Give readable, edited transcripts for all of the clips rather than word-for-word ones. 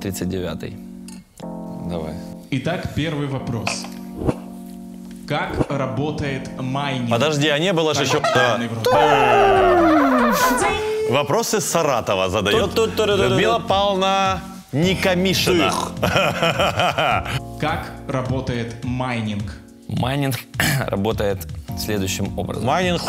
39-й. Давай. Итак, первый вопрос. Как работает майнинг? Подожди, а не было же еще... Понятный вопрос. Вопросы с Саратова задает Людмила Павловна Никомишина. Как работает майнинг? Майнинг работает следующим образом. Майнинг.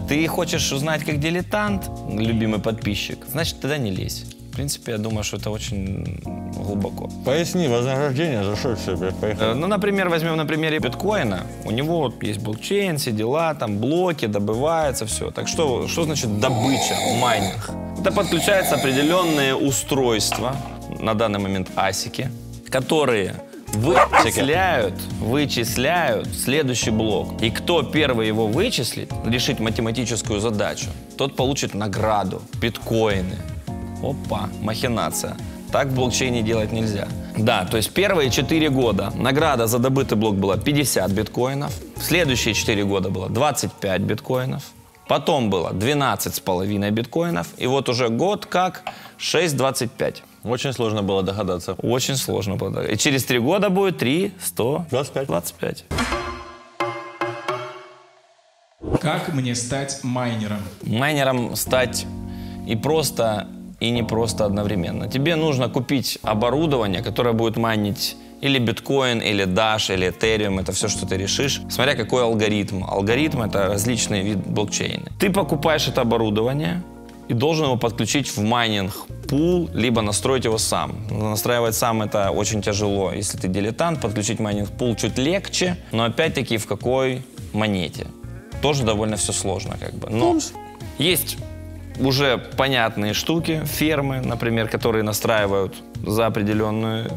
Ты хочешь узнать как дилетант, любимый подписчик, значит, тогда не лезь. В принципе, я думаю, что это очень глубоко. Поясни, вознаграждение за что все, поехали. Ну, например, возьмем на примере биткоина. У него есть блокчейн, все дела, там блоки, добывается все. Так что значит добыча, майнинг? Это подключаются определенные устройства, на данный момент асики, которые вычисляют следующий блок. И кто первый его вычислит, решит математическую задачу, тот получит награду, биткоины. Опа, махинация. Так в блокчейне делать нельзя. Да, то есть первые 4 года награда за добытый блок была 50 биткоинов. В следующие 4 года было 25 биткоинов. Потом было 12,5 биткоинов. И вот уже год как 6,25. Очень сложно было догадаться. Очень сложно было догадаться. И через 3 года будет 3,125. Как мне стать майнером? Майнером стать и просто, и не просто одновременно. Тебе нужно купить оборудование, которое будет майнить или биткоин, или Dash, или Ethereum. Это все, что ты решишь, смотря какой алгоритм. Алгоритм — это различные виды блокчейна. Ты покупаешь это оборудование и должен его подключить в майнинг-пул, либо настроить его сам. Настраивать сам — это очень тяжело. Если ты дилетант, подключить майнинг-пул чуть легче, но опять-таки в какой монете. Тоже довольно все сложно, как бы. Но есть уже понятные штуки, фермы, например, которые настраивают за определенные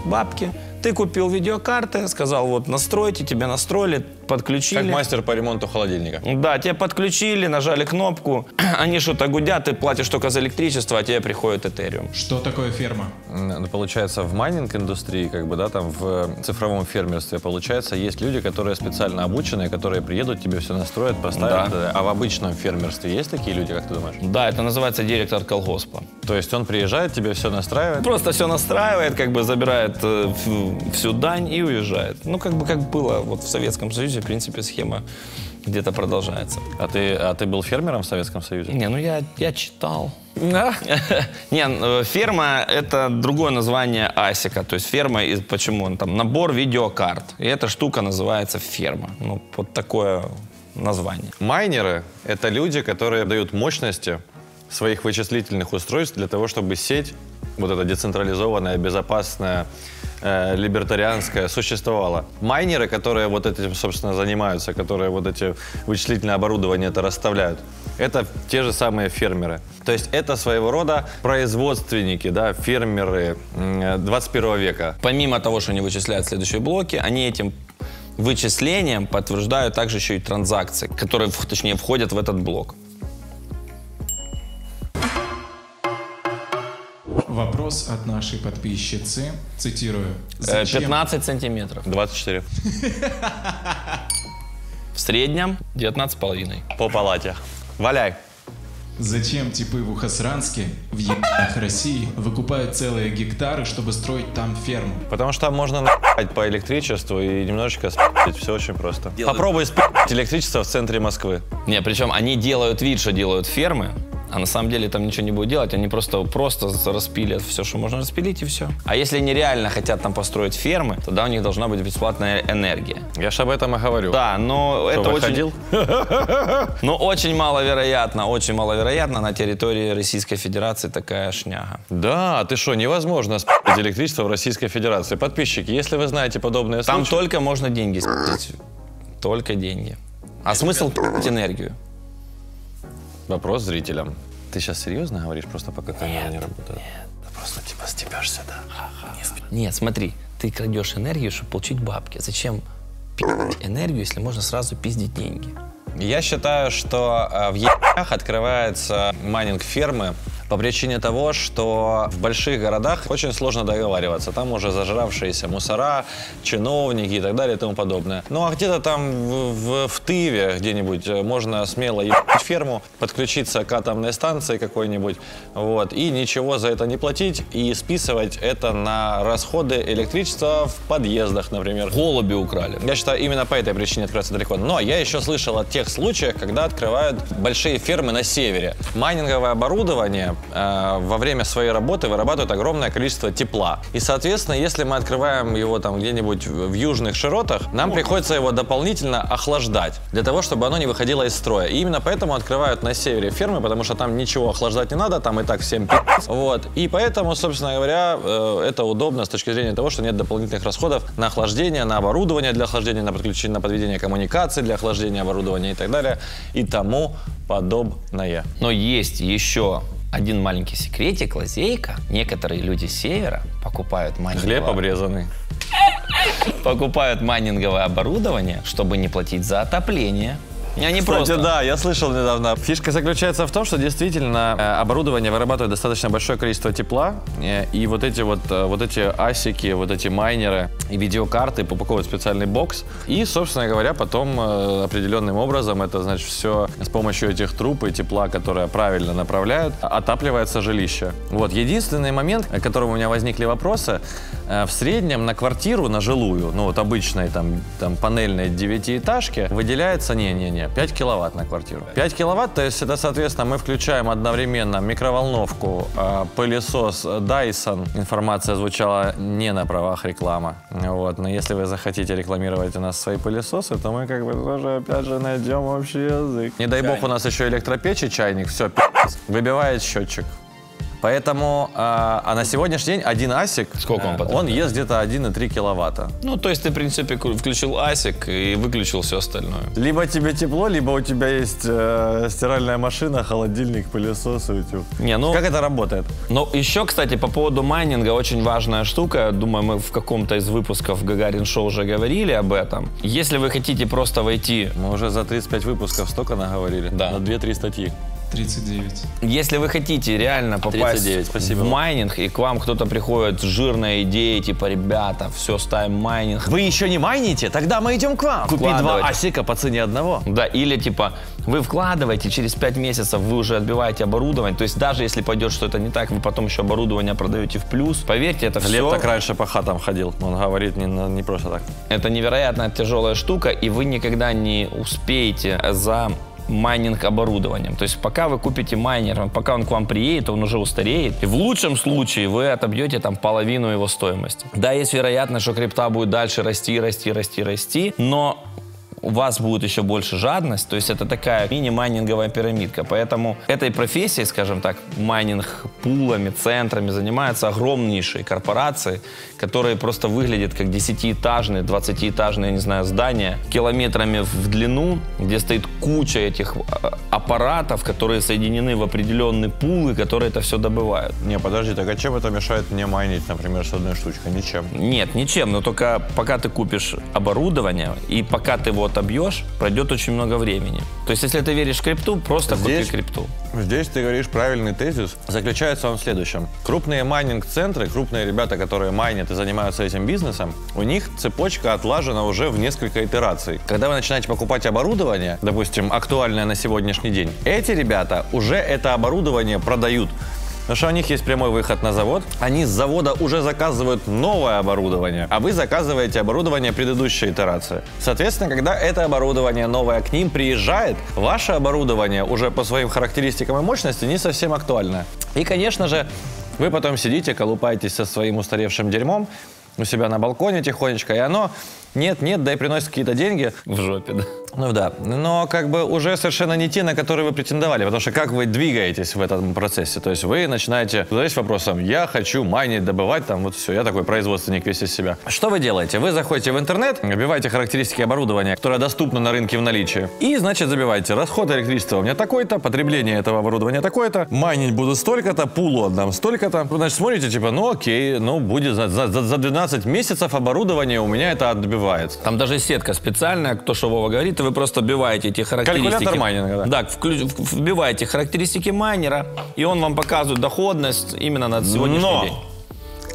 бабки. Ты купил видеокарты, сказал, вот настройте, тебе настроили, подключили. Как мастер по ремонту холодильника. Да, тебе подключили, нажали кнопку, они что-то гудят, ты платишь только за электричество, а тебе приходит Ethereum. Что такое ферма? Ну, получается, в майнинг-индустрии, как бы, да, там в цифровом фермерстве, получается, есть люди, которые специально обученные, которые приедут, тебе все настроят, поставят. Да. А в обычном фермерстве есть такие люди, как ты думаешь? Да, это называется директор колгоспа. То есть он приезжает, тебе все настраивает? Просто все настраивает, как бы забирает всю дань и уезжает. Ну, как было вот в Советском Союзе, в принципе, схема где-то продолжается. А ты был фермером в Советском Союзе? Не, ну я читал. Не, ферма — это другое название асика. То есть ферма, почему? Там набор видеокарт. И эта штука называется ферма. Ну, вот такое название. Майнеры — это люди, которые дают мощности своих вычислительных устройств для того, чтобы сеть, вот эта децентрализованная, безопасная, либертарианская, существовала. Майнеры, которые вот этим, собственно, занимаются, которые вот эти вычислительные оборудования это расставляют, это те же самые фермеры. То есть это своего рода производственники, да, фермеры 21 века. Помимо того, что они вычисляют следующие блоки, они этим вычислением подтверждают также еще и транзакции, которые, точнее, входят в этот блок. Вопрос от нашей подписчицы. Цитирую. 15 сантиметров. 24. В среднем 19,5. По палате. Валяй. Зачем типы в Ухасранске, в ебанах России, выкупают целые гектары, чтобы строить там ферму? Потому что там можно на***ть по электричеству и немножечко спить. Все очень просто. Попробуй спить электричество в центре Москвы. Не, причем они делают вид, что делают фермы, а на самом деле там ничего не будут делать, они просто распилят все, что можно распилить, и все. А если они реально хотят там построить фермы, тогда у них должна быть бесплатная энергия. Я же об этом и говорю. Да, но что, это выходил? Но очень маловероятно на территории Российской Федерации такая шняга. Да, ты что, невозможно спить электричество в Российской Федерации. Подписчики, если вы знаете подобные там случаи... только можно деньги спить. Только деньги. А смысл пить энергию? Вопрос зрителям. Ты сейчас серьезно говоришь, просто пока камера не работает? Нет, ты просто типа стебешься, да? Нет, смотри, ты крадешь энергию, чтобы получить бабки. Зачем пиздить энергию, если можно сразу пиздить деньги? Я считаю, что в ебах открывается майнинг-фермы по причине того, что в больших городах очень сложно договариваться. Там уже зажравшиеся мусора, чиновники и так далее и тому подобное. Ну а где-то там в Тыве где-нибудь можно смело ебать ферму, подключиться к атомной станции какой-нибудь, вот, и ничего за это не платить, и списывать это на расходы электричества в подъездах, например. Голуби украли. Я считаю, именно по этой причине открывается далеко. Но я еще слышал о тех случаях, когда открывают большие фермы на севере. Майнинговое оборудование во время своей работы вырабатывает огромное количество тепла. И, соответственно, если мы открываем его там где-нибудь в южных широтах, нам приходится его дополнительно охлаждать, для того, чтобы оно не выходило из строя. И именно поэтому открывают на севере фермы, потому что там ничего охлаждать не надо, там и так всем пи***ц. Вот. И поэтому, собственно говоря, это удобно с точки зрения того, что нет дополнительных расходов на охлаждение, на оборудование для охлаждения, на подключение, на подведение коммуникаций для охлаждения оборудования и так далее, и тому подобное. Но есть еще один маленький секретик, лазейка. Некоторые люди с севера покупают майнинговое... Хлеб обрезанный. Покупают майнинговое оборудование, чтобы не платить за отопление. Они Кстати, просто... да, я слышал недавно. Фишка заключается в том, что действительно оборудование вырабатывает достаточно большое количество тепла, и вот эти асики, вот эти майнеры и видеокарты упаковывают в специальный бокс, и, собственно говоря, потом определенным образом, это значит все с помощью этих труб и тепла, которое правильно направляют, отапливается жилище. Вот, единственный момент, к которому у меня возникли вопросы, в среднем на квартиру, на жилую, ну вот обычной там панельной девятиэтажке выделяется, 5 киловатт на квартиру. 5 киловатт, то есть это, соответственно, мы включаем одновременно микроволновку, пылесос Dyson. Информация звучала не на правах рекламы. Вот. Но если вы захотите рекламировать у нас свои пылесосы, то мы как бы тоже, опять же, найдем общий язык. Не дай бог, у нас еще электропечь и чайник. Все, выбивает счетчик. Поэтому, а на сегодняшний день один асик, сколько он ест где-то 1,3 киловатта. Ну, то есть ты, в принципе, включил асик и выключил все остальное. Либо тебе тепло, либо у тебя есть стиральная машина, холодильник, пылесос и утюг. Не, ну, как это работает? Ну, еще, кстати, по поводу майнинга очень важная штука. Думаю, мы в каком-то из выпусков Гагарин Шоу уже говорили об этом. Если вы хотите просто войти... Мы уже за 35 выпусков столько наговорили. Да. На 2-3 статьи. 39. Если вы хотите реально попасть 39, в майнинг, и к вам кто-то приходит с жирной идеей, типа, ребята, все, ставим майнинг. Вы еще не майните? Тогда мы идем к вам. Купи 2 асика по цене одного. Да, или типа, вы вкладываете, через 5 месяцев вы уже отбиваете оборудование. То есть даже если пойдет что-то не так, вы потом еще оборудование продаете в плюс. Поверьте, это все... Глеб так раньше по хатам ходил. Он говорит не просто так. Это невероятно тяжелая штука, и вы никогда не успеете за майнинг оборудованием. То есть пока вы купите майнер, пока он к вам приедет, он уже устареет. И в лучшем случае вы отобьете там половину его стоимости. Да, есть вероятность, что крипта будет дальше расти, но у вас будет еще больше жадность, то есть это такая мини-майнинговая пирамидка. Поэтому этой профессией, скажем так, майнинг-пулами, центрами занимаются огромнейшие корпорации, которые просто выглядят как 10-этажные, 20-этажные, я не знаю, здания, километрами в длину, где стоит куча этих аппаратов, которые соединены в определенные пулы, которые это все добывают. Не, подожди, так а чем это мешает мне майнить, например, с одной штучкой? Ничем. Нет, ничем, но только пока ты купишь оборудование и пока ты его отобьешь, пройдет очень много времени. То есть, если ты веришь в крипту, просто купи крипту. Здесь ты говоришь правильный тезис. Заключается он в следующем. Крупные майнинг-центры, крупные ребята, которые майнят и занимаются этим бизнесом, у них цепочка отлажена уже в несколько итераций. Когда вы начинаете покупать оборудование, допустим, актуальное на сегодняшний день, эти ребята уже это оборудование продают. Потому что у них есть прямой выход на завод. Они с завода уже заказывают новое оборудование, а вы заказываете оборудование предыдущей итерации. Соответственно, когда это оборудование новое к ним приезжает, ваше оборудование уже по своим характеристикам и мощности не совсем актуальное. И, конечно же, вы потом сидите, колупаетесь со своим устаревшим дерьмом у себя на балконе тихонечко, и оно нет, да и приносит какие-то деньги. В жопе, да. Ну да, но как бы уже совершенно не те, на которые вы претендовали, потому что как вы двигаетесь в этом процессе, то есть вы начинаете задать вопросом, я хочу майнить, добывать, там вот все, я такой производственник весь из себя. Что вы делаете? Вы заходите в интернет, вбиваете характеристики оборудования, которое доступно на рынке в наличии, и, значит, забиваете расход электричества у меня такой-то, потребление этого оборудования такое-то, майнить буду столько-то, пулу отдам столько-то. Вы, значит, смотрите, типа, ну окей, ну будет за 12 месяцев оборудование у меня это отбивается. Там даже сетка специальная, то, что Вова говорит, интернете, вы просто вбиваете эти характеристики. Калькулятор майнинга, да. Да, вбиваете характеристики майнера, и он вам показывает доходность именно на сегодняшний день.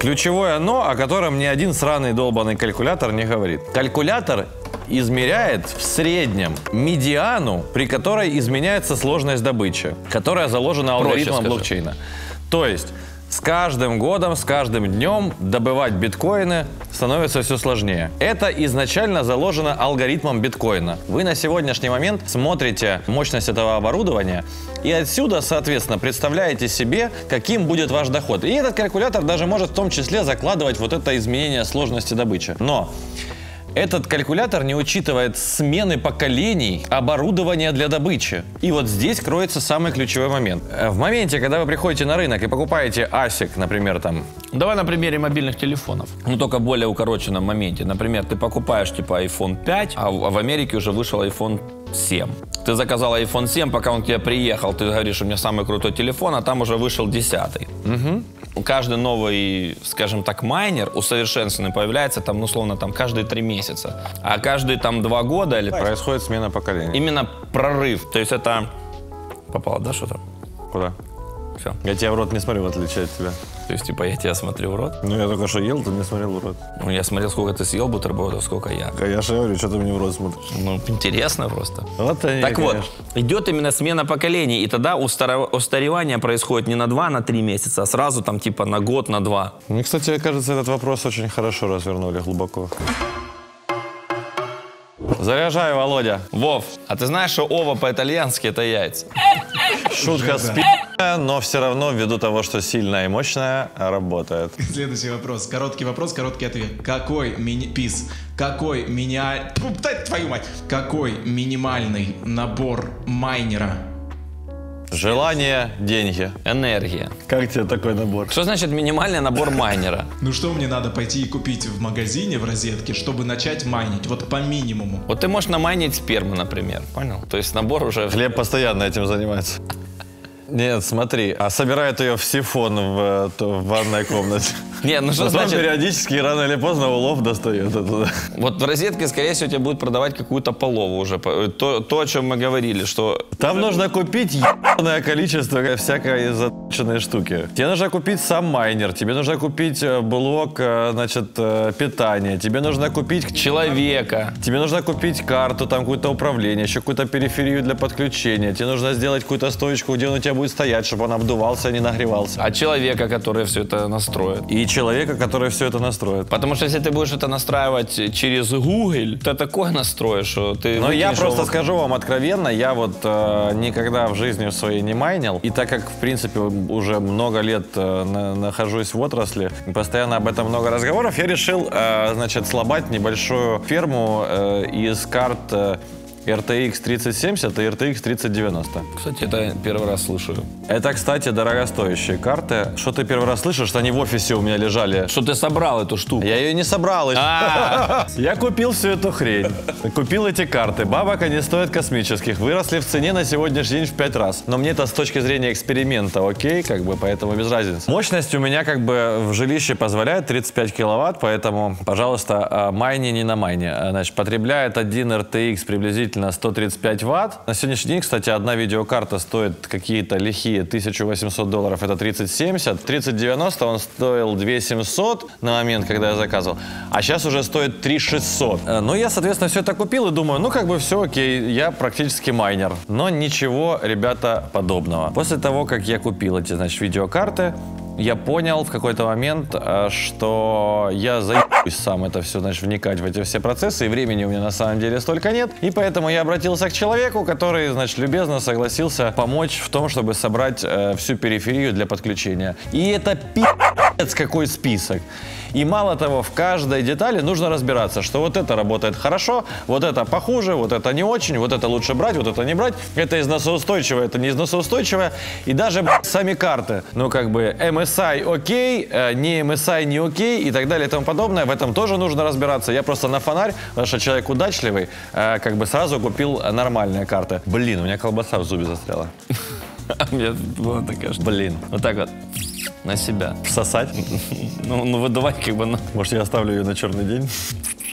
Ключевое «но», о котором ни один сраный долбанный калькулятор не говорит. Калькулятор измеряет в среднем медиану, при которой изменяется сложность добычи, которая заложена алгоритмом блокчейна. То есть с каждым годом, с каждым днем добывать биткоины становится все сложнее. Это изначально заложено алгоритмом биткоина. Вы на сегодняшний момент смотрите мощность этого оборудования и отсюда, соответственно, представляете себе, каким будет ваш доход. И этот калькулятор даже может в том числе закладывать вот это изменение сложности добычи. Но этот калькулятор не учитывает смены поколений оборудования для добычи. И вот здесь кроется самый ключевой момент. В моменте, когда вы приходите на рынок и покупаете ASIC, например, там... Давай на примере мобильных телефонов. Ну, только в более укороченном моменте. Например, ты покупаешь типа iPhone 5, а в Америке уже вышел iPhone 7. Ты заказал iPhone 7, пока он к тебе приехал, ты говоришь, у меня самый крутой телефон, а там уже вышел 10-й. Каждый новый, скажем так, майнер усовершенствованный появляется там, ну, условно, там, каждые 3 месяца. А каждые там 2 года... или происходит смена поколений. Именно прорыв. То есть это... Попало, да, что-то? Куда? Все. Я тебя в рот не смотрю, в отличие от тебя. То есть, типа, я тебя смотрю в рот? Ну, я только что ел, ты не смотрел в рот. Ну, я смотрел, сколько ты съел бутербродов, сколько я. Я же говорю, что ты мне в рот смотришь. Ну, интересно просто. Вот они, так конечно. вот, идет именно смена поколений, и тогда устаревание происходит не на 2-3 месяца, а сразу там типа на год, на 2. Мне, кстати, кажется, этот вопрос очень хорошо развернули, глубоко. Заряжай, Володя. Вов, а ты знаешь, что ова по-итальянски это яйца? Шутка спи***ная, но все равно, ввиду того, что сильная и мощная, работает. Следующий вопрос, короткий ответ. Какой минимальный набор майнера? Желание, деньги. Энергия. Как тебе такой набор? Что значит минимальный набор майнера? Ну что мне надо пойти и купить в магазине, в розетке, чтобы начать майнить? Вот по минимуму. Вот ты можешь намайнить сперму, например. Понял? То есть набор уже... Глеб постоянно этим занимается. Нет, смотри, а собирает ее в сифон в ванной комнате. Нет, ну что Потом значит... периодически, рано или поздно, улов достает оттуда. Вот в розетке, скорее всего, тебе будут продавать какую-то полову уже. То, о чем мы говорили, что... Там нужно купить ебаное количество всякой заточенной штуки. Тебе нужно купить сам майнер, тебе нужно купить блок, значит, питания, тебе нужно купить... Человека. Тебе нужно купить карту, там какое-то управление, еще какую-то периферию для подключения. Тебе нужно сделать какую-то стоечку, где он у тебя будет стоять, чтобы он обдувался, а не нагревался. А человека, который все это настроит. И человека, который все это настроит. Потому что если ты будешь это настраивать через Google, ты такое настроишь, что ты... Но я просто скажу вам откровенно, я вот никогда в жизни своей не майнил. И так как, в принципе, уже много лет нахожусь в отрасли, постоянно об этом много разговоров, я решил, значит, слабать небольшую ферму из карт RTX 3070 и RTX 3090. Кстати, это первый раз слышу. Это, кстати, дорогостоящие карты. Что ты первый раз слышишь, что они в офисе у меня лежали? Что ты собрал эту штуку? Я ее не собрал еще. Я купил всю эту хрень. Купил эти карты. Бабок они стоят космических. Выросли в цене на сегодняшний день в 5 раз. Но мне это с точки зрения эксперимента окей, как бы, поэтому без разницы. Мощность у меня как бы в жилище позволяет 35 киловатт, поэтому, пожалуйста, майни не на майне. Значит, потребляет один RTX приблизительно 135 ватт. На сегодняшний день, кстати, одна видеокарта стоит какие-то лихие $1800, это 3070. 3090 он стоил 2700 на момент, когда я заказывал, а сейчас уже стоит 3600. Ну, я, соответственно, все это купил и думаю, ну, как бы все окей, я практически майнер. Но ничего, ребята, подобного. После того, как я купил эти, значит, видеокарты, я понял в какой-то момент, что я заебусь сам это все, значит, вникать в эти все процессы, и времени у меня на самом деле столько нет. И поэтому я обратился к человеку, который, значит, любезно согласился помочь в том, чтобы собрать всю периферию для подключения. И это пи***ц какой список. И мало того, в каждой детали нужно разбираться, что вот это работает хорошо, вот это похуже, вот это не очень, вот это лучше брать, вот это не брать, это износоустойчивое, это не износоустойчивое, и даже сами карты, ну как бы MSI окей, не MSI не окей и так далее и тому подобное, в этом тоже нужно разбираться. Я просто на фонарь, потому что человек удачливый, как бы сразу купил нормальные карты. Блин, у меня колбаса в зубе застряла. У меня была такая штука. Блин. Вот так вот. На себя. Всосать? Ну выдувать как бы... Может, я оставлю ее на черный день?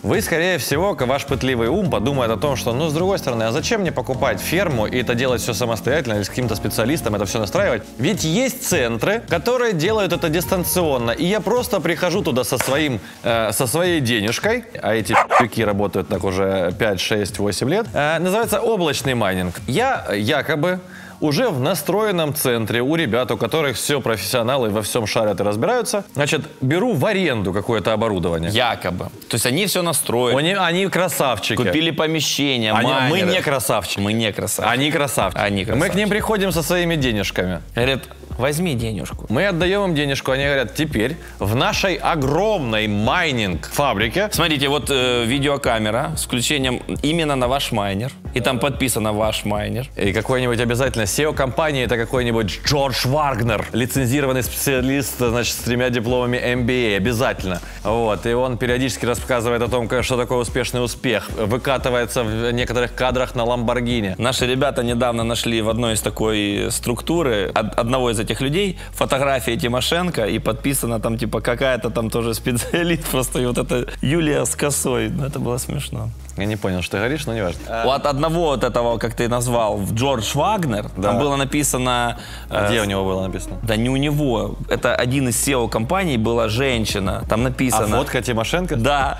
Вы, скорее всего, ваш пытливый ум подумает о том, что, ну, с другой стороны, а зачем мне покупать ферму и это делать все самостоятельно или с каким-то специалистом это все настраивать? Ведь есть центры, которые делают это дистанционно, и я просто прихожу туда со своей денежкой, а эти пи***ки работают так уже 5, 6, 8 лет, называется облачный майнинг. Я якобы уже в настроенном центре у ребят, у которых все профессионалы во всем шарят и разбираются, значит, беру в аренду какое-то оборудование. Якобы. То есть они все настроили. Они красавчики. Купили помещение, майнеры. Мы не красавчики. Мы не красавчики. Они красавчики. Мы к ним приходим со своими денежками. Говорят, возьми денежку. Мы отдаем им денежку, они говорят, теперь в нашей огромной майнинг-фабрике... Смотрите, вот видеокамера с включением именно на ваш майнер. И там подписано «Ваш майнер». И какой-нибудь обязательно SEO компании, это какой-нибудь Джордж Вагнер, лицензированный специалист, значит, с 3 дипломами MBA, обязательно. Вот, и он периодически рассказывает о том, что такое успешный успех, выкатывается в некоторых кадрах на Ламборгини. Наши ребята недавно нашли в одной из такой структуры одного из этих людей фотографии Тимошенко, и подписано там типа какая-то там тоже специалист, просто и вот это Юлия с косой. Ну, это было смешно. Я не понял, что ты говоришь, но не важно. От одного вот этого, как ты назвал, Джордж Вагнер, да. Там было написано... Где у него было написано? Да не у него. Это один из SEO-компаний, была женщина. Там написано... А фотка Тимошенко? Да.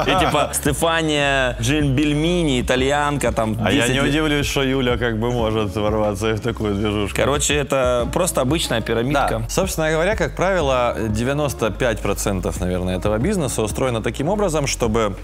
И типа Стефания Джильбельмини, итальянка, там 10 А я не лет. Удивлюсь, что Юля как бы может ворваться в такую движушку. Короче, это просто обычная пирамидка. Да. Собственно говоря, как правило, 95%, наверное, этого бизнеса устроено таким образом, чтобы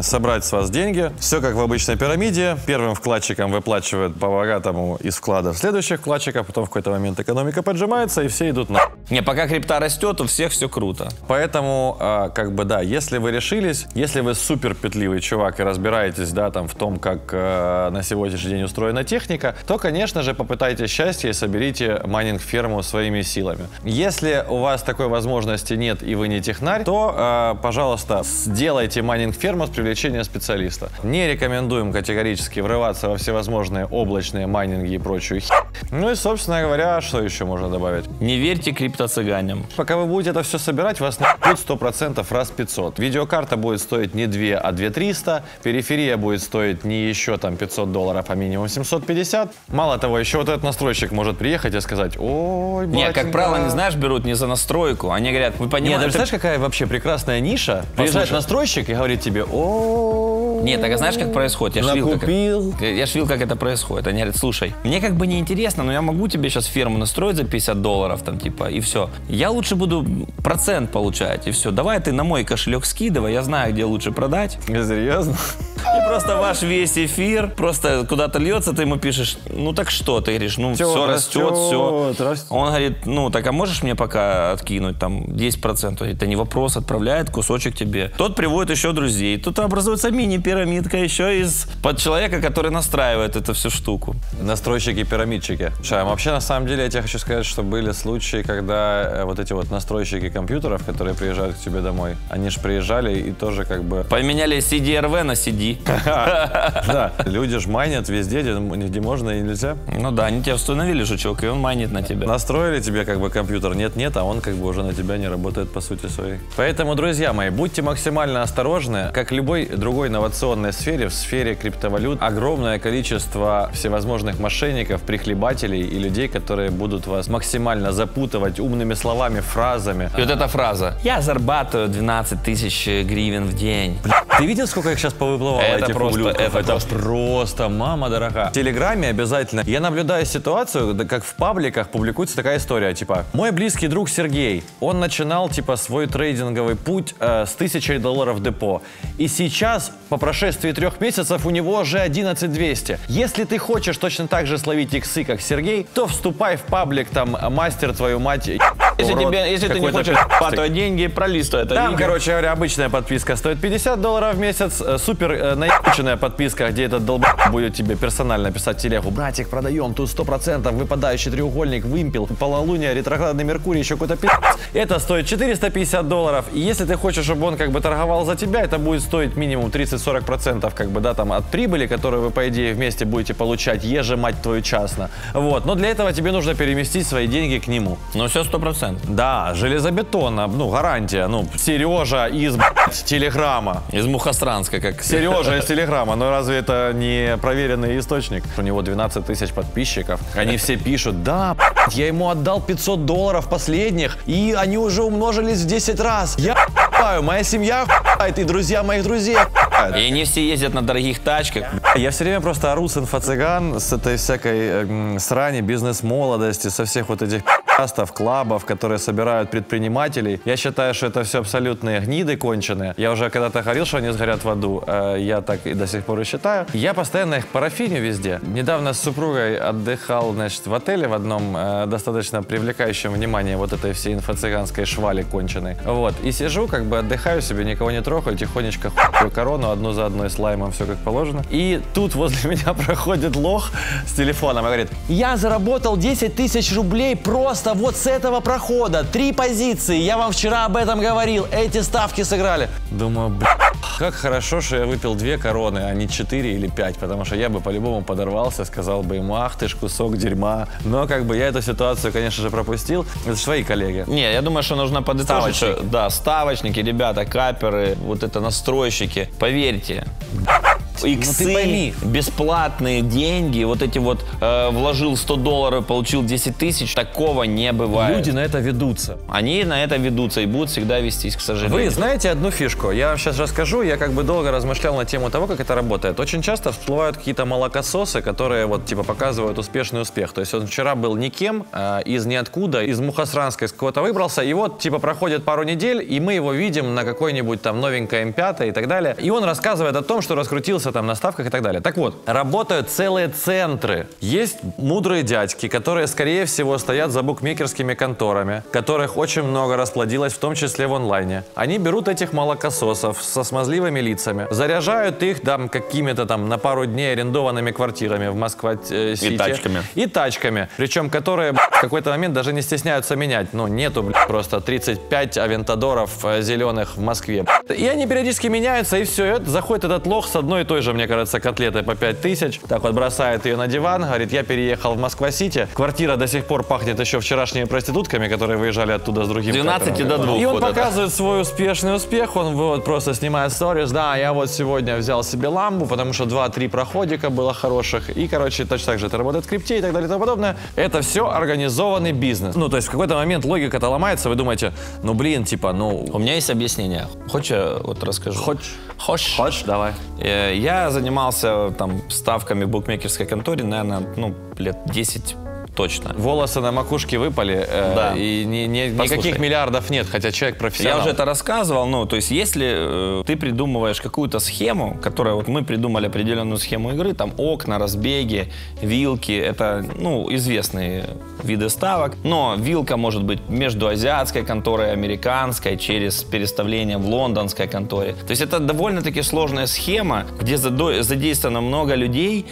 собрать с вас деньги. Все как в обычной пирамиде. Первым вкладчикам выплачивают по богатому из вкладов следующих вкладчиков, потом в какой-то момент экономика поджимается, и все идут на... Не, пока крипта растет, у всех все круто. Поэтому, как бы, да, если вы решились, если вы супер петливый чувак и разбираетесь, да, там, в том, как на сегодняшний день устроена техника, то, конечно же, попытайтесь счастья и соберите майнинг-ферму своими силами. Если у вас такой возможности нет и вы не технарь, то, пожалуйста, сделайте майнинг-ферму с привлечением специалиста. Не рекомендуем категорически врываться во всевозможные облачные майнинги и прочую хи. Ну и, собственно говоря, что еще можно добавить? Не верьте криптоцыганям. Пока вы будете это все собирать, вас нахуй 100% раз 500. Видеокарта будет стоить не 2, а 2300. Периферия будет стоить не еще там $500, а минимум 750. Мало того, еще вот этот настройщик может приехать и сказать: ой, батенька. Не, как правило, не знаешь, берут не за настройку. Они говорят, вы понимаете... Нет, даже знаешь, какая вообще прекрасная ниша? Приезжает настройщик и говорит тебе: о. Нет, так а знаешь, как происходит? Я ж видел, как это происходит. Они говорят: слушай, мне как бы не интересно, но я могу тебе сейчас ферму настроить за $50, там, типа, и все. Я лучше буду процент получать, и все. Давай ты на мой кошелек скидывай, я знаю, где лучше продать. Серьезно? И просто ваш весь эфир просто куда-то льется, ты ему пишешь: ну так что? Ты говоришь: ну все растет, все. Он говорит: ну так а можешь мне пока откинуть там 10%? Это не вопрос, отправляет кусочек тебе. Тот приводит еще друзей. Тут образуется мини-пирамидка еще из под человека, который настраивает эту всю штуку. Настройщики-пирамидчики. Вообще, на самом деле, я тебе хочу сказать, что были случаи, когда вот эти вот настройщики компьютеров, которые приезжают к тебе домой, они же приезжали и тоже как бы... Поменяли CDRV на CD. Да, люди ж майнят везде, где можно и нельзя. Ну да, они тебя установили, жучок, и он майнит на тебя. Настроили тебе как бы компьютер, нет-нет, а он как бы уже на тебя не работает по сути своей. Поэтому, друзья мои, будьте максимально осторожны. Как в любой другой инновационной сфере, в сфере криптовалют, огромное количество всевозможных мошенников, прихлебателей и людей, которые будут вас максимально запутывать умными словами, фразами. И вот эта фраза: я зарабатываю 12 тысяч гривен в день. Ты видел, сколько их сейчас повыплывало, этих ублюдков? Это просто, мама дорогая. В Телеграме обязательно. Я наблюдаю ситуацию, как в пабликах публикуется такая история, типа: мой близкий друг Сергей, он начинал, типа, свой трейдинговый путь с $1000 депо. И сейчас, по прошествии 3 месяцев, у него уже 11200. Если ты хочешь точно так же словить иксы, как Сергей, то вступай в паблик, там, мастер твою мать. Если ты не хочешь зарабатывать деньги, пролистывай это там, видео. короче говоря, обычная подписка стоит $50 в месяц, супер наебученная подписка, где этот долб будет тебе персонально писать в телегу: братик, продаем, тут 100%, выпадающий треугольник, вымпел, полнолуние, ретроградный Меркурий, еще какой-то пи***. Это стоит $450. И если ты хочешь, чтобы он как бы торговал за тебя, это будет стоить минимум 30-40%, как бы, да, там, от прибыли, которую вы, по идее, вместе будете получать, мать твою, частно. Вот. Но для этого тебе нужно переместить свои деньги к нему. Ну все 100%. 100%. Да, железобетонно, ну, гарантия. Ну, Сережа из, блядь, Телеграма. Из Мухосранска, как... Сережа из Телеграма, но разве это не проверенный источник? У него 12 тысяч подписчиков. Они все пишут, да, блядь, я ему отдал $500 последних, и они уже умножились в 10 раз. Я охуеваю, моя семья охуевает, и друзья моих друзей охуевают. И они все ездят на дорогих тачках. Я все время просто ору с инфо-цыган, с этой всякой срани, бизнес-молодости, со всех вот этих подкастов, клабов, которые собирают предпринимателей. Я считаю, что это все абсолютные гниды конченые. Я уже когда-то говорил, что они сгорят в аду. Я так и до сих пор и считаю. Я постоянно их парафиню везде. Недавно с супругой отдыхал, значит, в отеле в одном, достаточно привлекающем внимание вот этой всей инфо-цыганской швали конченой. Вот. И сижу, как бы отдыхаю себе, никого не трогаю, тихонечко хуй корону, одну за одной с лаймом, все как положено. И тут возле меня проходит лох с телефоном и говорит, я заработал 10 тысяч рублей просто вот с этого прохода. 3 позиции. Я вам вчера об этом говорил. Эти ставки сыграли. Думаю, бля, как хорошо, что я выпил 2 короны, а не 4 или 5. Потому что я бы по-любому подорвался, сказал бы ему, ах ты ж кусок дерьма. Но как бы я эту ситуацию, конечно же, пропустил. Это же твои коллеги. Не, я думаю, что нужно подытожить. Ставочники. Что, да, ставочники, ребята, каперы, вот это настройщики. Поверьте. Иксы, ты пойми. бесплатные деньги, вот эти вот вложил $100, получил 10 тысяч, такого не бывает. Люди на это ведутся. Они на это ведутся и будут всегда вестись, к сожалению. Вы знаете одну фишку? Я вам сейчас расскажу. Я как бы долго размышлял на тему того, как это работает. Очень часто всплывают какие-то молокососы, которые вот типа показывают успешный успех. То есть он вчера был никем, из ниоткуда, из Мухосранска из кого-то выбрался, и вот типа проходит пару недель, и мы его видим на какой-нибудь там новенькой М5 и так далее. И он рассказывает о том, что раскрутился там на ставках и так далее. Так вот, работают целые центры. Есть мудрые дядьки, которые, скорее всего, стоят за букмекерскими конторами, которых очень много расплодилось, в том числе в онлайне. Они берут этих молокососов со смазливыми лицами, заряжают их там какими-то там на пару дней арендованными квартирами в Москва-Сити. И тачками. И тачками. Причем, которые в какой-то момент даже не стесняются менять. Ну, нету, просто 35 авентадоров зеленых в Москве. И они периодически меняются, и все. Заходит этот лох с одной и той же, мне кажется, котлетой по 5000. Так вот, бросает ее на диван, говорит, я переехал в Москва-Сити. Квартира до сих пор пахнет еще вчерашними проститутками, которые выезжали оттуда с другим. 12 до 2. И он вот это. показывает свой успешный успех, он вот просто снимает сторис, да, я вот сегодня взял себе ламбу, потому что 2-3 проходика было хороших, и, короче, точно так же это работает в крипте и так далее и тому подобное. Это все организованный бизнес. Ну, то есть в какой-то момент логика-то ломается, вы думаете, ну, блин, типа, ну... У меня есть объяснение. Хочешь, я вот расскажу? Хочешь? Хочешь? Давай. Я занимался там ставками в букмекерской конторе, наверное, ну, лет 10 точно. Волосы на макушке выпали, Да. и никаких миллиардов нет, хотя человек профессионал. Я уже это рассказывал, ну, то есть если ты придумываешь какую-то схему, которая, вот мы придумали определенную схему игры, там окна, разбеги, вилки, это, ну, известные виды ставок, но вилка может быть между азиатской конторой и американской, через переставление в лондонской конторе. То есть это довольно-таки сложная схема, где задействовано много людей,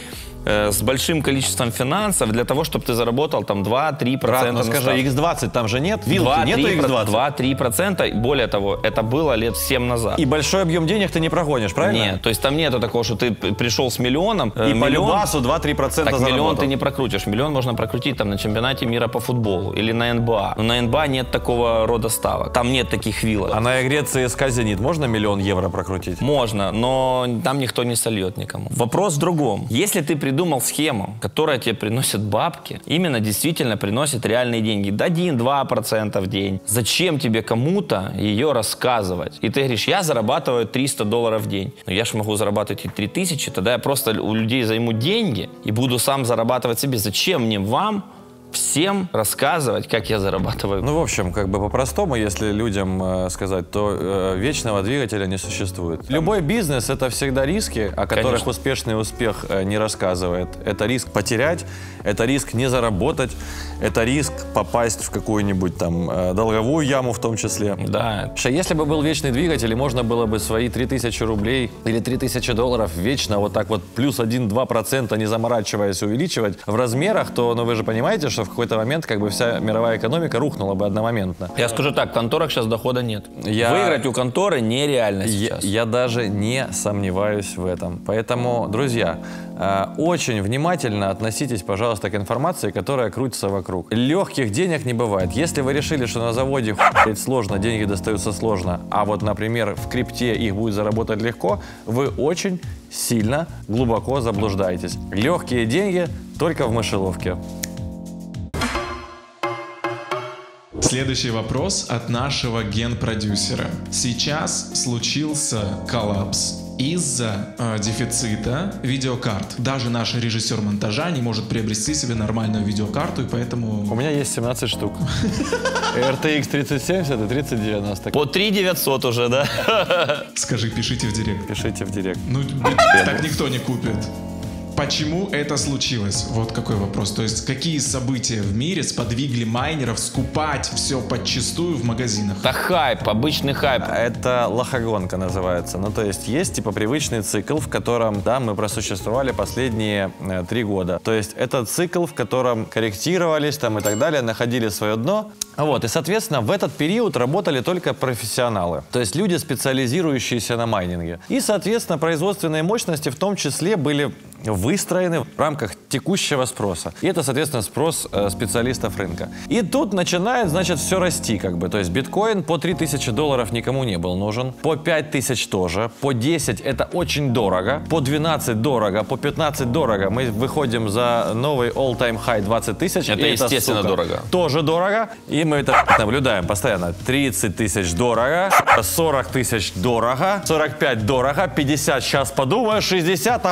с большим количеством финансов для того, чтобы ты заработал там 2-3%. Брат, ну скажи, X20 там же нет? Вилки нету X20? 2-3%. Более того, это было лет 7 назад. И большой объем денег ты не прогонишь, правильно? Нет, то есть там нету такого, что ты пришел с миллионом. И по любасу 2-3% так заработал. миллион ты не прокрутишь. Миллион можно прокрутить там на чемпионате мира по футболу или на НБА. Но на НБА нет такого рода ставок. Там нет таких вилок. А на игре ЦСКА «Зенит» можно 1 000 000 евро прокрутить? Можно, но там никто не сольет никому. Вопрос в другом. Если ты придумал схему, которая тебе приносит бабки, именно действительно приносит реальные деньги, 1-2% в день, зачем тебе кому-то ее рассказывать? И ты говоришь, я зарабатываю $300 в день. Но я же могу зарабатывать и 3000, тогда я просто у людей займу деньги и буду сам зарабатывать себе. Зачем мне вам всем рассказывать, как я зарабатываю? Ну, в общем, как бы по-простому, если людям сказать, то вечного двигателя не существует. Любой бизнес — это всегда риски, о которых Конечно. успешный успех не рассказывает. Это риск потерять, это риск не заработать, это риск попасть в какую-нибудь там долговую яму в том числе. Да. Что если бы был вечный двигатель, и можно было бы свои 3000 рублей или $3000 вечно вот так вот плюс 1-2%, не заморачиваясь, увеличивать в размерах, то, ну, вы же понимаете, что что в какой-то момент как бы вся мировая экономика рухнула бы одномоментно. Я скажу так, в конторах сейчас дохода нет. Выиграть у конторы нереально сейчас. Я даже не сомневаюсь в этом. Поэтому, друзья, очень внимательно относитесь, пожалуйста, к информации, которая крутится вокруг. Легких денег не бывает. Если вы решили, что на заводе сложно, деньги достаются сложно, а вот, например, в крипте их будет заработать легко, вы очень сильно, глубоко заблуждаетесь. Легкие деньги только в мышеловке. Следующий вопрос от нашего генпродюсера. Сейчас случился коллапс из-за дефицита видеокарт. Даже наш режиссер монтажа не может приобрести себе нормальную видеокарту, и поэтому... У меня есть 17 штук. RTX 3070 и 3090. По 3900 уже, да? Скажи, пишите в директ. Пишите в директ. Ну, так никто не купит. Почему это случилось? Вот какой вопрос. То есть, какие события в мире сподвигли майнеров скупать все подчистую в магазинах? Это хайп, обычный хайп. Это лохогонка называется. Ну, то есть, есть типа привычный цикл, в котором, да, мы просуществовали последние 3 года. То есть, это цикл, в котором корректировались там и так далее, находили свое дно. Вот, и, соответственно, в этот период работали только профессионалы. То есть, люди, специализирующиеся на майнинге. И, соответственно, производственные мощности в том числе были выстроены в рамках текущего спроса. И это, соответственно, спрос специалистов рынка. И тут начинает, значит, все расти, как бы. То есть биткоин по $3000 никому не был нужен, по 5000 тоже, по 10 это очень дорого, по 12 дорого, по 15 дорого. Мы выходим за новый all-time high 20 тысяч. Это, естественно, дорого. Тоже дорого. И мы это наблюдаем постоянно. 30 тысяч дорого, 40 тысяч дорого, 45 дорого, 50 сейчас подумаю, 60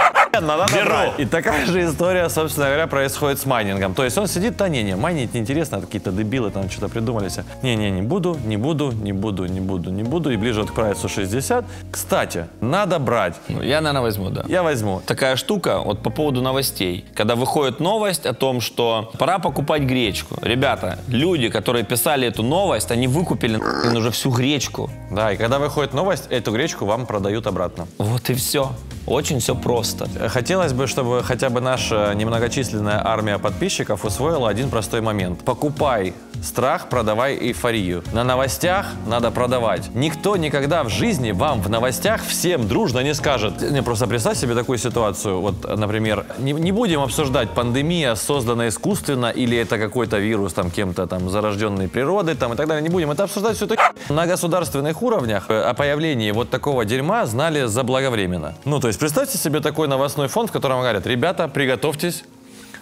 надо брать. И такая же история, собственно говоря, происходит с майнингом. То есть он сидит, да не, майнить неинтересно, какие-то дебилы там что-то придумали себе. Не буду. И ближе к прайсу 60. Кстати, надо брать. Ну, я, наверное, возьму, да. Я возьму. Такая штука, вот по поводу новостей. Когда выходит новость о том, что пора покупать гречку. Ребята, люди, которые писали эту новость, они выкупили уже всю гречку. Да, и когда выходит новость, эту гречку вам продают обратно. Вот и все. Очень все просто. Хотелось бы, чтобы хотя бы наша немногочисленная армия подписчиков усвоила один простой момент. Покупай страх, продавай эйфорию. На новостях надо продавать. Никто никогда в жизни вам в новостях всем дружно не скажет. Просто представь себе такую ситуацию. Вот, например, не будем обсуждать, пандемия создана искусственно или это какой-то вирус там кем-то там зарожденной природой там и так далее. Не будем это обсуждать все это. На государственных уровнях о появлении вот такого дерьма знали заблаговременно. Ну, то есть представьте себе такой новостной фонд, в котором говорят: ребята, приготовьтесь,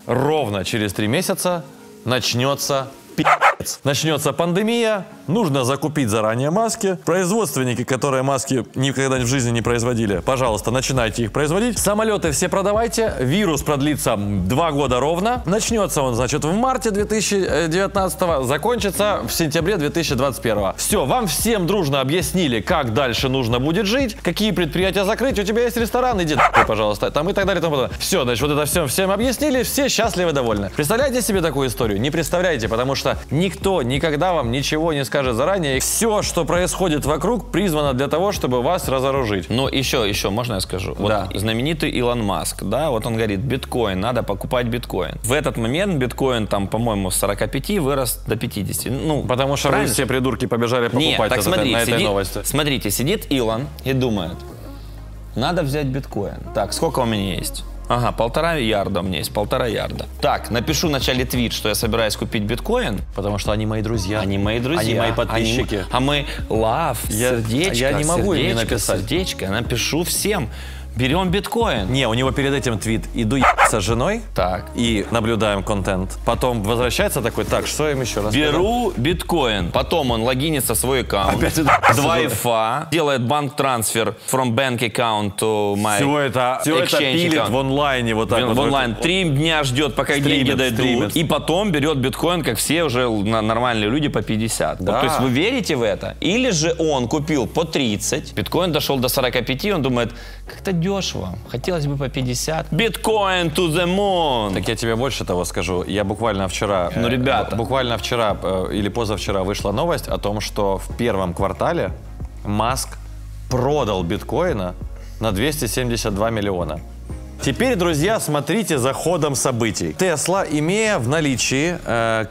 ровно через 3 месяца начнется пи***ц. Начнется пандемия, нужно закупить заранее маски. Производственники, которые маски никогда в жизни не производили, пожалуйста, начинайте их производить. Самолеты все продавайте, вирус продлится 2 года ровно. Начнется он, значит, в марте 2019, закончится в сентябре 2021. Все, вам всем дружно объяснили, как дальше нужно будет жить, какие предприятия закрыть. У тебя есть ресторан, иди пожалуйста, там и так далее. Все, значит, вот это всем объяснили, все счастливы, довольны. Представляете себе такую историю? Не представляете, потому что никто никогда вам ничего не скажет заранее. Все, что происходит вокруг, призвано для того, чтобы вас разоружить. Но еще, можно я скажу? Да. Вот знаменитый Илон Маск, да, вот он говорит, биткоин, надо покупать биткоин. В этот момент биткоин там, по-моему, с 45 вырос до 50. Ну, потому что вы все придурки побежали покупать. Нет, так на этой новости. Смотрите, сидит Илон и думает, надо взять биткоин. Так, сколько у меня есть? Ага, 1,5 ярда у меня есть, 1,5 ярда. Так, напишу в начале твит, что я собираюсь купить биткоин. Потому что они мои друзья. Они мои друзья. Они мои подписчики. А мы love, сердечко, я не могу им не написать. Сердечко, напишу всем. Берем биткоин. Не, у него перед этим твит: иду ебаться с женой, так, и наблюдаем контент. Потом возвращается такой: так, что им еще раз? Беру биткоин. Потом он логинится в свой аккаунт. Опять 2 ифа. Делает банк-трансфер from bank account to my Все это пилит account. В онлайне. Вот так в онлайн. 3 дня ждет, пока деньги дойдут. И потом берет биткоин, как все уже нормальные люди, по 50. Да. Вот, то есть вы верите в это? Или же он купил по 30, биткоин дошел до 45, он думает, как-то дешево, хотелось бы по 50. Биткоин to the moon. Так я тебе больше того скажу. Я буквально вчера, буквально вчера или позавчера вышла новость о том, что в первом квартале Маск продал биткоина на 272 миллиона. Теперь, друзья, смотрите за ходом событий. Tesla, имея в наличии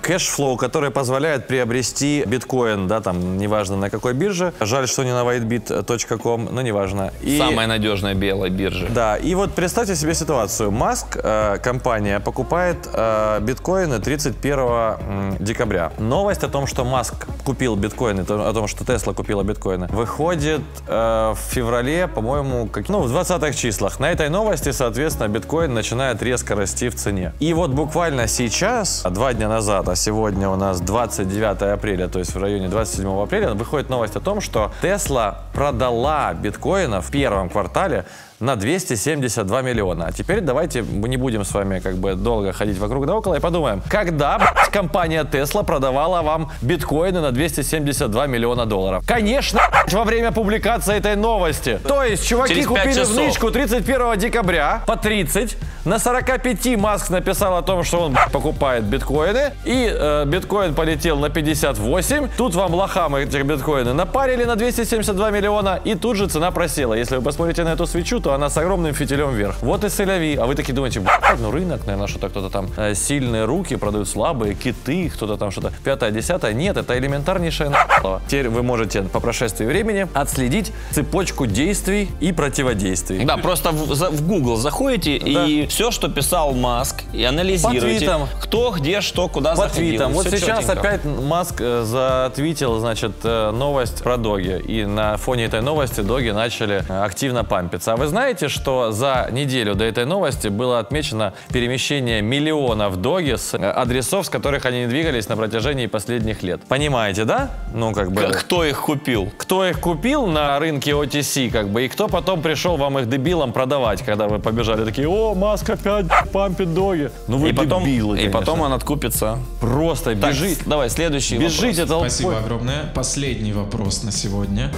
кэшфлоу, который позволяет приобрести биткоин, да, там, неважно на какой бирже. Жаль, что не на whitebit.com, но неважно. Самая надежная белая биржа. Да, и вот представьте себе ситуацию. Маск, компания, покупает биткоины 31 декабря. Новость о том, что Маск купил биткоины, о том, что Tesla купила биткоины, выходит в феврале, по-моему, в 20-х числах. На этой новости, соответственно, биткоин начинает резко расти в цене. И вот буквально сейчас, 2 дня назад, а сегодня у нас 29 апреля, то есть в районе 27 апреля, выходит новость о том, что Tesla продала биткоина в первом квартале на 272 миллиона. А теперь давайте мы не будем с вами долго ходить вокруг да около и подумаем, когда компания Tesla продавала вам биткоины на 272 миллиона долларов. Конечно, во время публикации этой новости. То есть чуваки купили в нычку 31 декабря по 30. На 45 Маск написал о том, что он покупает биткоины. И биткоин полетел на 58. Тут вам лохам этих биткоины напарили на 272 миллиона. И тут же цена просела. Если вы посмотрите на эту свечу, то она с огромным фитилем вверх. Вот и сэляви. А вы такие думаете, рынок, наверное, что-то кто-то там сильные руки продают слабые, киты, кто-то там что-то 5-10. Нет, это элементарнейшее нахуй. Теперь вы можете по прошествии времени отследить цепочку действий и противодействий. Да, просто в Google заходите и все, что писал Маск, и анализируете, кто, где, что, куда заходил. Вот сейчас четенько. Опять Маск затвитил, значит, новость про доги. И на фоне этой новости доги начали активно пампиться. А вы знаете, что за неделю до этой новости было отмечено перемещение миллионов доги с адресов, с которых они не двигались на протяжении последних лет? Понимаете, да? Кто их купил? Кто их купил на рынке OTC, и кто потом пришел вам их дебилам продавать, когда вы побежали такие, о, Маск опять пампит доги. Ну вы дебилы, конечно. И потом он откупится. Просто бежит. Давай, следующий Бежите толпой. Спасибо огромное. Последний вопрос на сегодня.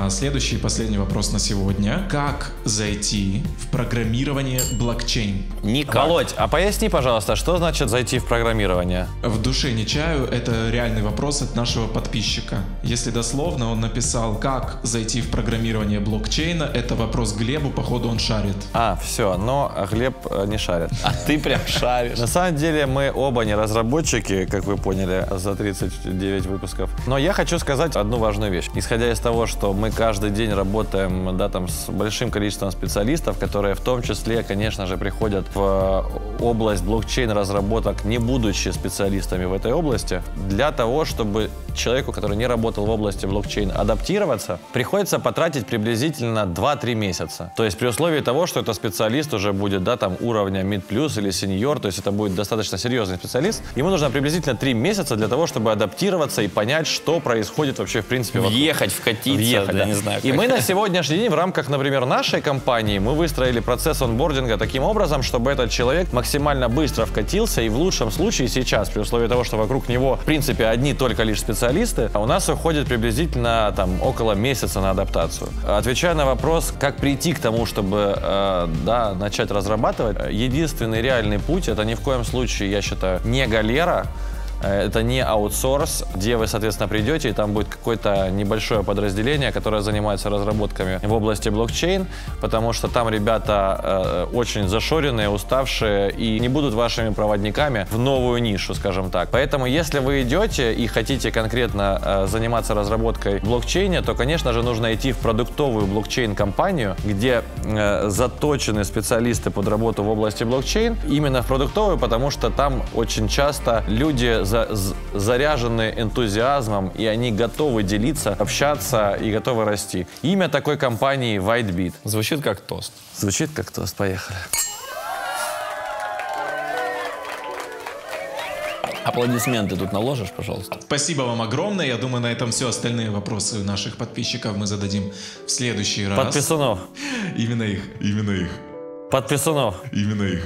Следующий и последний вопрос на сегодня. Как зайти в программирование блокчейн? Никак. Володь, а поясни, пожалуйста, что значит зайти в программирование? В душе не чаю, это реальный вопрос от нашего подписчика. Если дословно, он написал, как зайти в программирование блокчейна. Это вопрос Глебу, походу он шарит. Все, но Глеб не шарит. А ты прям шаришь. На самом деле мы оба не разработчики, как вы поняли, за 39 выпусков. Но я хочу сказать одну важную вещь. Исходя из того, что мы каждый день работаем, с большим количеством специалистов, которые в том числе, конечно же, приходят в область блокчейн-разработок, не будучи специалистами в этой области. Для того, чтобы человеку, который не работал в области блокчейн, адаптироваться, приходится потратить приблизительно 2-3 месяца. То есть при условии того, что это специалист уже будет, уровня Mid Plus или Senior, то есть это будет достаточно серьезный специалист, ему нужно приблизительно 3 месяца для того, чтобы адаптироваться и понять, что происходит вообще в принципе вокруг. Въехать, вкатиться, да. Не знаю. И мы на сегодняшний день в рамках, например, нашей компании, мы выстроили процесс онбординга таким образом, чтобы этот человек максимально быстро вкатился, и в лучшем случае сейчас, при условии того, что вокруг него, в принципе, одни только лишь специалисты, у нас уходит приблизительно около месяца на адаптацию. Отвечая на вопрос, как прийти к тому, чтобы начать разрабатывать, единственный реальный путь, это ни в коем случае, я считаю, не галера. Это не аутсорс, где вы, соответственно, придете, и там будет какое-то небольшое подразделение, которое занимается разработками в области блокчейн, потому что там ребята очень зашоренные, уставшие и не будут вашими проводниками в новую нишу, скажем так. Поэтому, если вы идете и хотите конкретно заниматься разработкой в блокчейне, то, конечно же, нужно идти в продуктовую блокчейн-компанию, где заточены специалисты под работу в области блокчейн. Именно в продуктовую, потому что там очень часто люди заряжены энтузиазмом, и они готовы делиться, общаться и готовы расти. Имя такой компании WhiteBit. Звучит как тост. Звучит как тост. Поехали. Аплодисменты тут наложишь, пожалуйста. Спасибо вам огромное. Я думаю, на этом все. Остальные вопросы наших подписчиков мы зададим в следующий раз. Подписунов. Именно их. Подписунов. Именно их.